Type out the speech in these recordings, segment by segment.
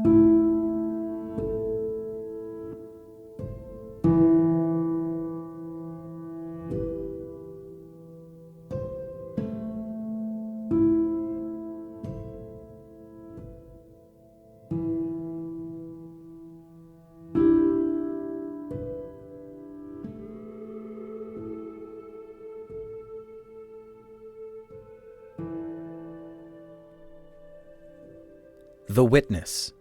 The Witness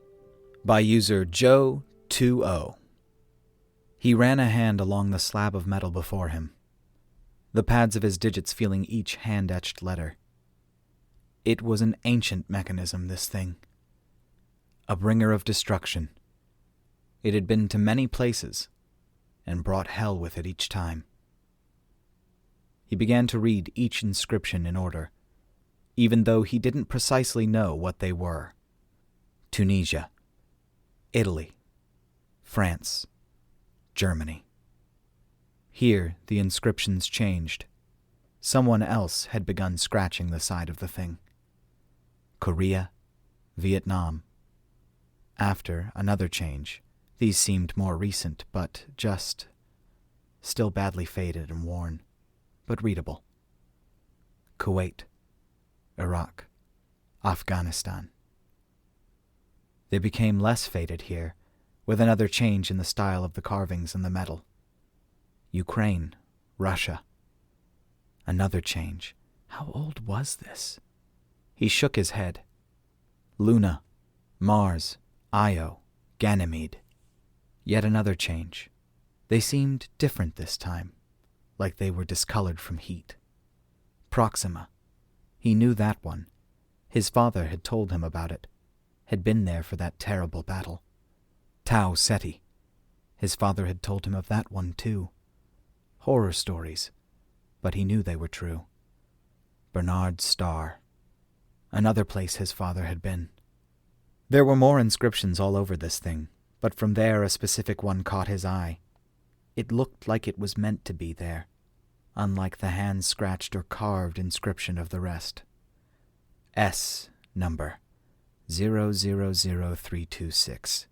by user Joe20. He ran a hand along the slab of metal before him, the pads of his digits feeling each hand-etched letter. It was an ancient mechanism, this thing. A bringer of destruction. It had been to many places, and brought hell with it each time. He began to read each inscription in order, even though he didn't precisely know what they were. Tunisia, Italy, France, Germany. Here the inscriptions changed. Someone else had begun scratching the side of the thing. Korea, Vietnam. After another change, these seemed more recent, but still badly faded and worn, but readable. Kuwait, Iraq, Afghanistan. They became less faded here, with another change in the style of the carvings and the metal. Ukraine, Russia. Another change. How old was this? He shook his head. Luna, Mars, Io, Ganymede. Yet another change. They seemed different this time, like they were discolored from heat. Proxima. He knew that one. His father had told him about it. Had been there for that terrible battle. Tau Ceti. His father had told him of that one too. Horror stories, but he knew they were true. Bernard's Star. Another place his father had been. There were more inscriptions all over this thing, but from there a specific one caught his eye. It looked like it was meant to be there, unlike the hand-scratched or carved inscription of the rest. S number. 000326.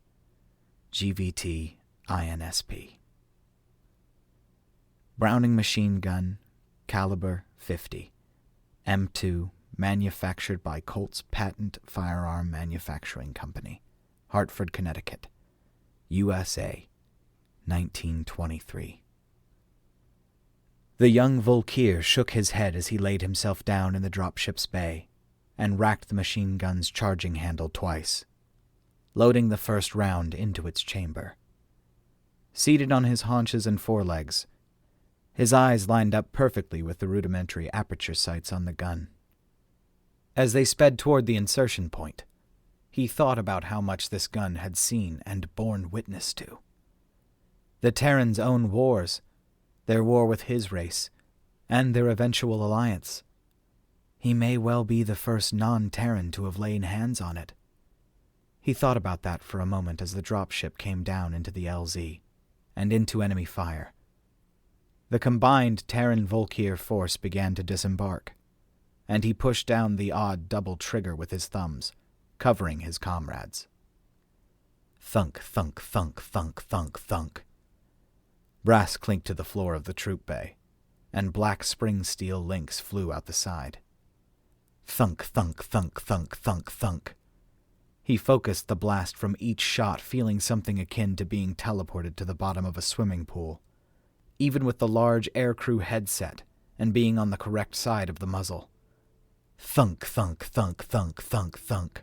GVT INSP. Browning machine gun, caliber 50. M2, manufactured by Colt's Patent Firearm Manufacturing Company, Hartford, Connecticut, USA, 1923. The young Volkir shook his head as he laid himself down in the dropship's bay and racked the machine gun's charging handle twice, loading the first round into its chamber. Seated on his haunches and forelegs, his eyes lined up perfectly with the rudimentary aperture sights on the gun. As they sped toward the insertion point, he thought about how much this gun had seen and borne witness to. The Terrans' own wars, their war with his race, and their eventual alliance. He may well be the first non-Terran to have laid hands on it. He thought about that for a moment as the dropship came down into the LZ and into enemy fire. The combined Terran-Volkir force began to disembark, and he pushed down the odd double trigger with his thumbs, covering his comrades. Thunk, thunk, thunk, thunk, thunk, thunk. Brass clinked to the floor of the troop bay, and black spring steel links flew out the side. Thunk, thunk, thunk, thunk, thunk, thunk. He focused the blast from each shot, feeling something akin to being teleported to the bottom of a swimming pool, even with the large aircrew headset and being on the correct side of the muzzle. Thunk, thunk, thunk, thunk, thunk, thunk.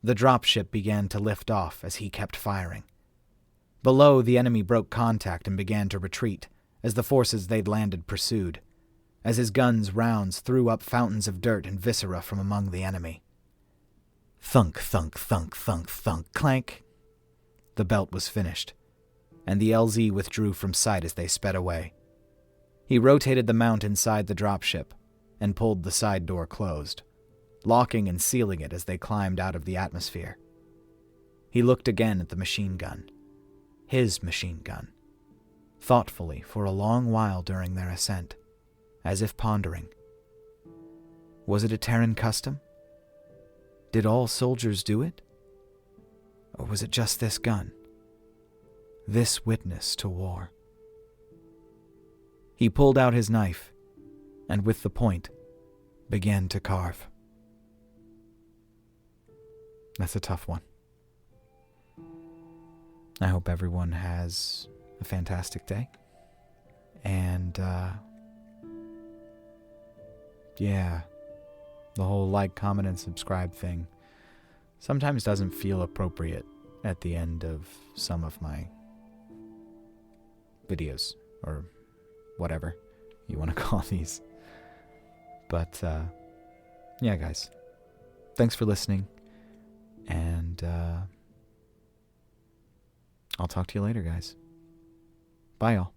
The dropship began to lift off as he kept firing. Below, the enemy broke contact and began to retreat as the forces they'd landed pursued, as his gun's rounds threw up fountains of dirt and viscera from among the enemy. Thunk, thunk, thunk, thunk, thunk, clank. The belt was finished, and the LZ withdrew from sight as they sped away. He rotated the mount inside the dropship and pulled the side door closed, locking and sealing it as they climbed out of the atmosphere. He looked again at the machine gun, his machine gun, thoughtfully for a long while during their ascent, as if pondering. Was it a Terran custom? Did all soldiers do it? Or was it just this gun? This witness to war? He pulled out his knife, and with the point, began to carve. That's a tough one. I hope everyone has a fantastic day. And, yeah, the whole like, comment, and subscribe thing sometimes doesn't feel appropriate at the end of some of my videos, or whatever you want to call these. But, yeah, guys, thanks for listening, and I'll talk to you later, guys. Bye, y'all.